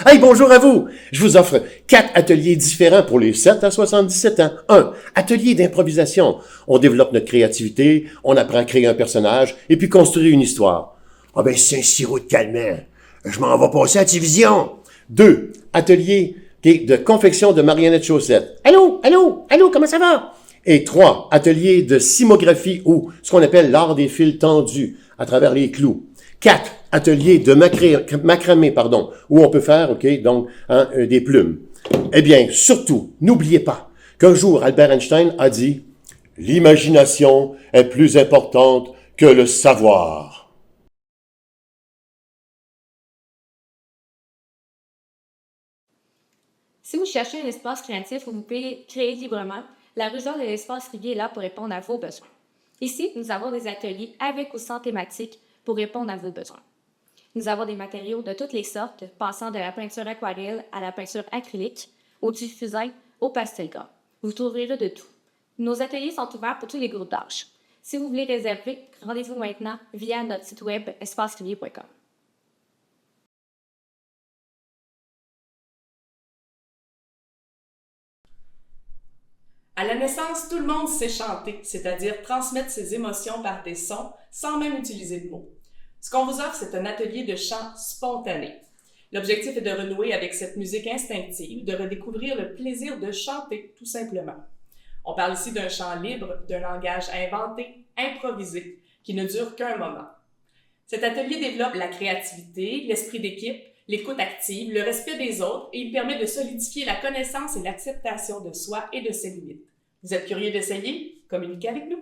Hey, bonjour à vous! Je vous offre 4 ateliers différents pour les 7 à 77 ans. 1. Atelier d'improvisation. On développe notre créativité, on apprend à créer un personnage et puis construire une histoire. Ah ben, c'est un sirop de calmant. Je m'en vais passer à la télévision. 2. Atelier de confection de marionnettes chaussettes. Allô, allô, allô, comment ça va? Et 3. Atelier de simographie ou ce qu'on appelle l'art des fils tendus à travers les clous. 4. Atelier de macramé, où on peut faire, des plumes. Eh bien, surtout, n'oubliez pas qu'un jour, Albert Einstein a dit « L'imagination est plus importante que le savoir ». Si vous cherchez un espace créatif où vous pouvez créer librement, la région de l'espace Rivier est là pour répondre à vos besoins. Ici, nous avons des ateliers avec ou sans thématique pour répondre à vos besoins. Nous avons des matériaux de toutes les sortes, passant de la peinture aquarelle à la peinture acrylique, au diffusing, au pastel gras. Vous trouverez là de tout. Nos ateliers sont ouverts pour tous les groupes d'âge. Si vous voulez réserver, rendez-vous maintenant via notre site web espacerivier.com. À la naissance, tout le monde sait chanter, c'est-à-dire transmettre ses émotions par des sons sans même utiliser de mots. Ce qu'on vous offre, c'est un atelier de chant spontané. L'objectif est de renouer avec cette musique instinctive, de redécouvrir le plaisir de chanter, tout simplement. On parle ici d'un chant libre, d'un langage inventé, improvisé, qui ne dure qu'un moment. Cet atelier développe la créativité, l'esprit d'équipe, l'écoute active, le respect des autres et il permet de solidifier la connaissance et l'acceptation de soi et de ses limites. Vous êtes curieux d'essayer? Communiquez avec nous!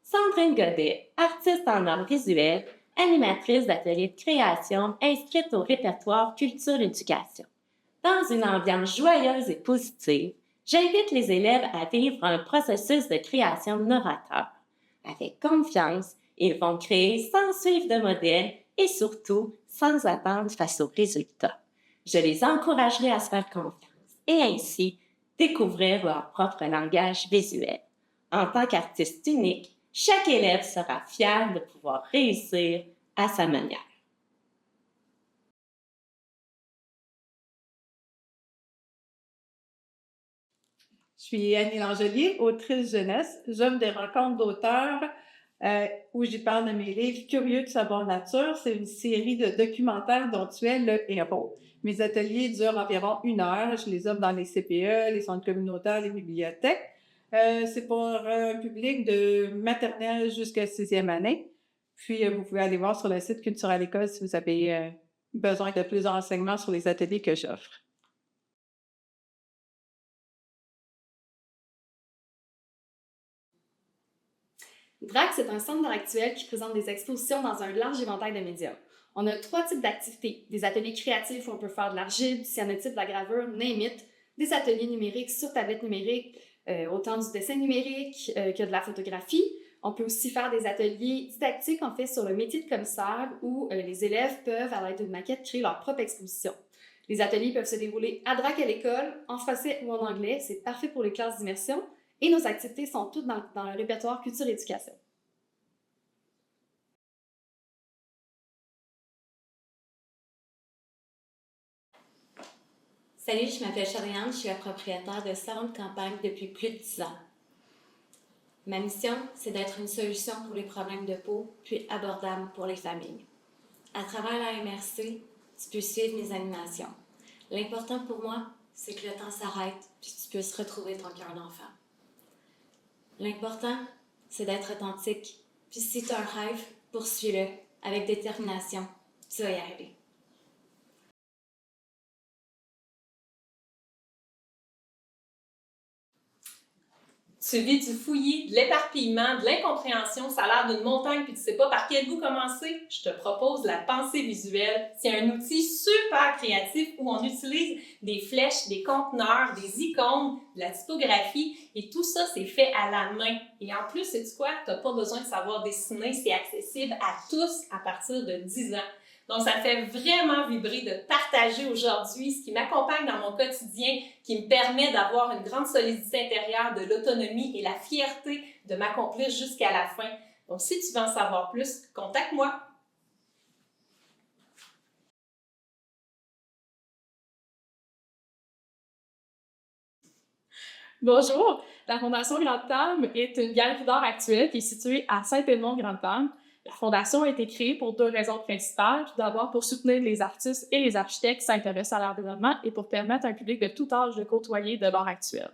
Sandrine Godet, artiste en art visuel, animatrice d'ateliers de création inscrite au répertoire Culture-Éducation. Dans une ambiance joyeuse et positive, j'invite les élèves à vivre un processus de création novateur. Avec confiance, ils vont créer sans suivre de modèle et surtout sans attendre face aux résultats. Je les encouragerai à se faire confiance et ainsi découvrir leur propre langage visuel. En tant qu'artiste unique, chaque élève sera fier de pouvoir réussir à sa manière. Je suis Annie Langelier, autrice jeunesse. J'aime des rencontres d'auteurs où j'y parle de mes livres Curieux de savoir nature. C'est une série de documentaires dont tu es le héros. Mes ateliers durent environ 1 heure. Je les offre dans les CPE, les centres communautaires, les bibliothèques. C'est pour un public de maternelle jusqu'à 6e année. Puis, vous pouvez aller voir sur le site Culture à l'école si vous avez besoin de plus de renseignements sur les ateliers que j'offre. DRAC, c'est un centre d'art actuel qui présente des expositions dans un large éventail de médias. On a 3 types d'activités. Des ateliers créatifs où on peut faire de l'argile, du cyanotype, de la gravure, name it. Des ateliers numériques sur tablette numérique, autant du dessin numérique que de la photographie. On peut aussi faire des ateliers didactiques, en fait, sur le métier de commissaire où les élèves peuvent, à l'aide d'une maquette, créer leur propre exposition. Les ateliers peuvent se dérouler à DRAC à l'école, en français ou en anglais. C'est parfait pour les classes d'immersion. Et nos activités sont toutes dans le répertoire Culture-Éducation. Salut, je m'appelle Chariane, je suis la propriétaire de salon de campagne depuis plus de 10 ans. Ma mission, c'est d'être une solution pour les problèmes de peau, puis abordable pour les familles. À travers la MRC, tu peux suivre mes animations. L'important pour moi, c'est que le temps s'arrête, puis tu puisses retrouver ton cœur d'enfant. L'important, c'est d'être authentique. Puis si tu as un rêve, poursuis-le avec détermination. Tu vas y arriver. Tu vis du fouillis, de l'éparpillement, de l'incompréhension, ça a l'air d'une montagne puis tu sais pas par quel bout commencer? Je te propose la pensée visuelle. C'est un outil super créatif où on utilise des flèches, des conteneurs, des icônes, de la typographie et tout ça, c'est fait à la main. Et en plus, sais-tu quoi? Tu n'as pas besoin de savoir dessiner, c'est accessible à tous à partir de 10 ans. Donc, ça me fait vraiment vibrer de partager aujourd'hui ce qui m'accompagne dans mon quotidien, qui me permet d'avoir une grande solidité intérieure, de l'autonomie et la fierté de m'accomplir jusqu'à la fin. Donc, si tu veux en savoir plus, contacte-moi. Bonjour, la Fondation Grande-Table est une galerie d'art actuelle qui est située à Saint-Edmond-Grande-Table. La Fondation a été créée pour 2 raisons principales. Tout d'abord, pour soutenir les artistes et les architectes qui s'intéressent à l'art développement et pour permettre à un public de tout âge de côtoyer de l'art actuel.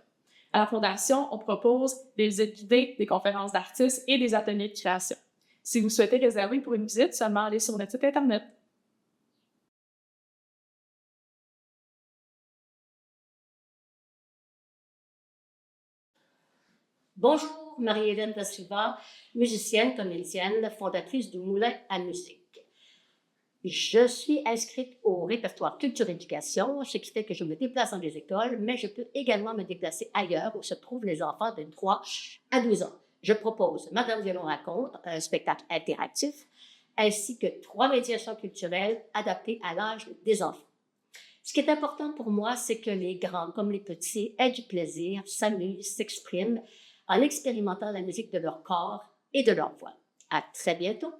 À la Fondation, on propose des visites guidées, des conférences d'artistes et des ateliers de création. Si vous souhaitez réserver pour une visite, seulement allez sur notre site Internet. Bonjour, Marie-Hélène Da Silva, musicienne, comédienne, fondatrice du Moulin à musique. Je suis inscrite au répertoire culture-éducation, ce qui fait que je me déplace dans des écoles, mais je peux également me déplacer ailleurs où se trouvent les enfants de 3 à 12 ans. Je propose Madame Violon raconte, un spectacle interactif, ainsi que 3 médiations culturelles adaptées à l'âge des enfants. Ce qui est important pour moi, c'est que les grands comme les petits aient du plaisir, s'amusent, s'expriment, en expérimentant la musique de leur corps et de leur voix. À très bientôt!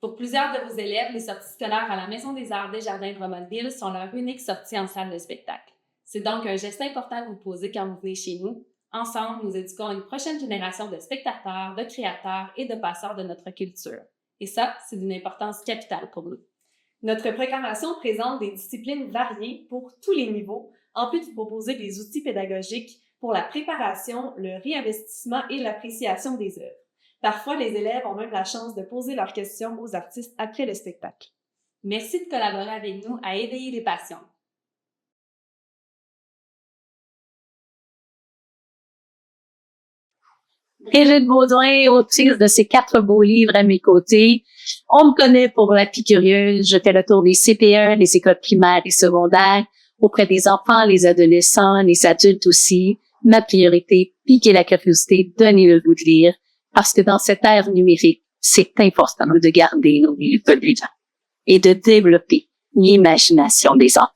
Pour plusieurs de vos élèves, les sorties scolaires à la Maison des Arts des Jardins de Drummondville sont leur unique sortie en salle de spectacle. C'est donc un geste important à vous poser quand vous venez chez nous. Ensemble, nous éduquons une prochaine génération de spectateurs, de créateurs et de passeurs de notre culture. Et ça, c'est d'une importance capitale pour nous. Notre programmation présente des disciplines variées pour tous les niveaux, en plus de proposer des outils pédagogiques pour la préparation, le réinvestissement et l'appréciation des œuvres. Parfois, les élèves ont même la chance de poser leurs questions aux artistes après le spectacle. Merci de collaborer avec nous à éveiller les passions. Brigitte Baudouin, autrice de ces 4 beaux livres à mes côtés. On me connaît pour la curieuse. Je fais le tour des CP1, les écoles primaires et secondaires, auprès des enfants, les adolescents, les adultes aussi. Ma priorité, piquer la curiosité, donner le goût de lire, parce que dans cette ère numérique, c'est important de garder nos livres vivants et de développer l'imagination des enfants.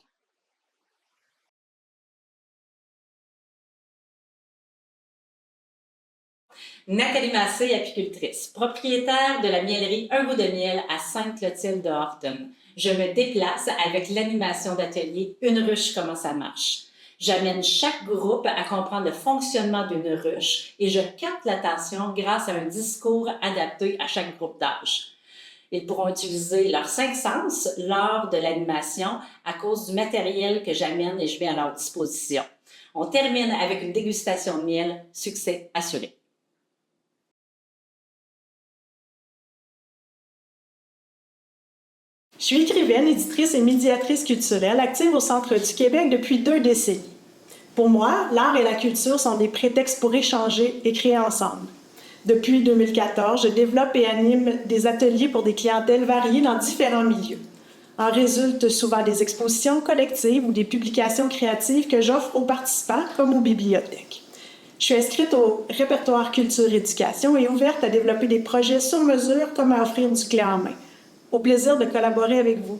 Nathalie Massé, apicultrice, propriétaire de la miellerie Un goût de miel à Sainte-Clotilde de Horton. Je me déplace avec l'animation d'atelier Une ruche, comment ça marche. J'amène chaque groupe à comprendre le fonctionnement d'une ruche et je capte l'attention grâce à un discours adapté à chaque groupe d'âge. Ils pourront utiliser leurs 5 sens lors de l'animation à cause du matériel que j'amène et je mets à leur disposition. On termine avec une dégustation de miel, succès assuré. Je suis écrivaine, éditrice et médiatrice culturelle, active au Centre du Québec depuis 2 décennies. Pour moi, l'art et la culture sont des prétextes pour échanger et créer ensemble. Depuis 2014, je développe et anime des ateliers pour des clientèles variées dans différents milieux. En résultent souvent des expositions collectives ou des publications créatives que j'offre aux participants comme aux bibliothèques. Je suis inscrite au répertoire culture-éducation et ouverte à développer des projets sur mesure comme à offrir du clé en main. Au plaisir de collaborer avec vous.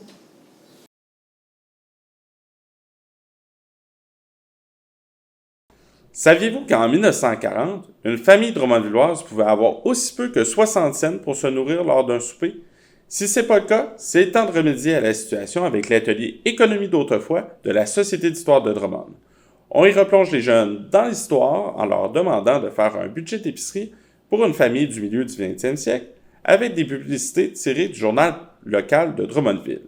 Saviez-vous qu'en 1940, une famille drummondvilloise pouvait avoir aussi peu que 60 cents pour se nourrir lors d'un souper? Si ce n'est pas le cas, c'est temps de remédier à la situation avec l'atelier Économie d'autrefois de la Société d'histoire de Drummond. On y replonge les jeunes dans l'histoire en leur demandant de faire un budget d'épicerie pour une famille du milieu du 20e siècle avec des publicités tirées du journal local de Drummondville.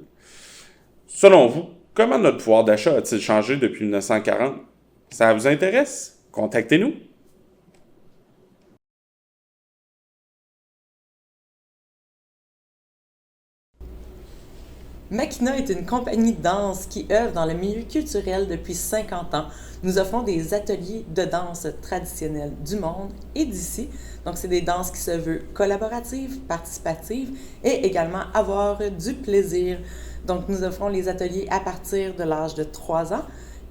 Selon vous, comment notre pouvoir d'achat a-t-il changé depuis 1940? Ça vous intéresse? Contactez-nous! Makina est une compagnie de danse qui œuvre dans le milieu culturel depuis 50 ans. Nous offrons des ateliers de danse traditionnelle du monde et d'ici. Donc, c'est des danses qui se veulent collaboratives, participatives et également avoir du plaisir. Donc, nous offrons les ateliers à partir de l'âge de 3 ans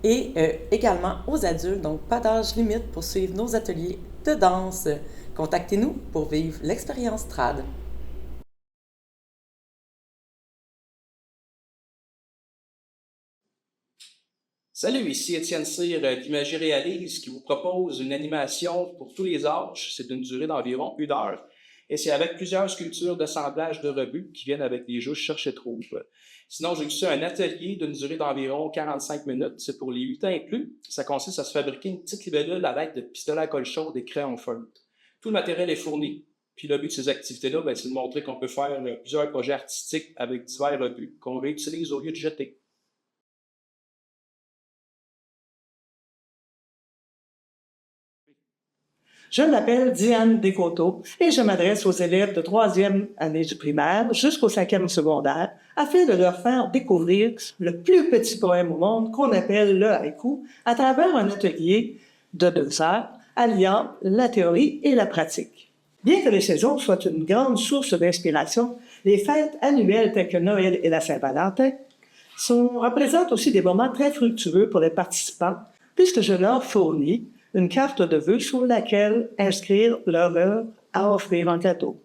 et également aux adultes, donc pas d'âge limite pour suivre nos ateliers de danse. Contactez-nous pour vivre l'expérience TRAD. Salut, ici Étienne Cyr d'Imagie Réalise qui vous propose une animation pour tous les âges. C'est d'une durée d'environ 1 heure. Et c'est avec plusieurs sculptures d'assemblage de rebuts qui viennent avec des jeux cherche et trouve. Sinon, j'ai aussi un atelier d'une durée d'environ 45 minutes. C'est pour les 8 ans et plus. Ça consiste à se fabriquer une petite libellule à l'aide de pistolets à colle chaude et crayons feutre. Tout le matériel est fourni. Puis le but de ces activités-là, c'est de montrer qu'on peut faire plusieurs projets artistiques avec divers rebuts qu'on réutilise au lieu de jeter. Je m'appelle Diane Descoteaux et je m'adresse aux élèves de 3e année du primaire jusqu'au 5e secondaire afin de leur faire découvrir le plus petit poème au monde qu'on appelle le haïku à travers un atelier de 2 heures alliant la théorie et la pratique. Bien que les saisons soient une grande source d'inspiration, les fêtes annuelles telles que Noël et la Saint-Valentin représentent aussi des moments très fructueux pour les participants puisque je leur fournis une carte de vœux sur laquelle inscrire leur œuvre à offrir en cadeau.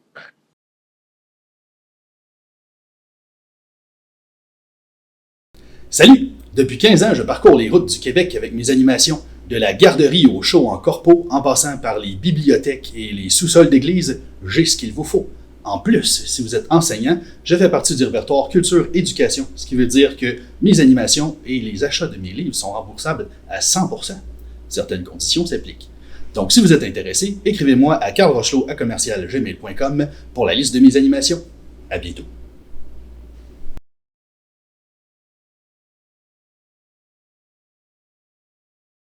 Salut! Depuis 15 ans, je parcours les routes du Québec avec mes animations, de la garderie au show en corpo, en passant par les bibliothèques et les sous-sols d'église, j'ai ce qu'il vous faut. En plus, si vous êtes enseignant, je fais partie du répertoire Culture Éducation, ce qui veut dire que mes animations et les achats de mes livres sont remboursables à 100%. Certaines conditions s'appliquent. Donc, si vous êtes intéressé, écrivez-moi à carlrochelot@gmail.com pour la liste de mes animations. À bientôt.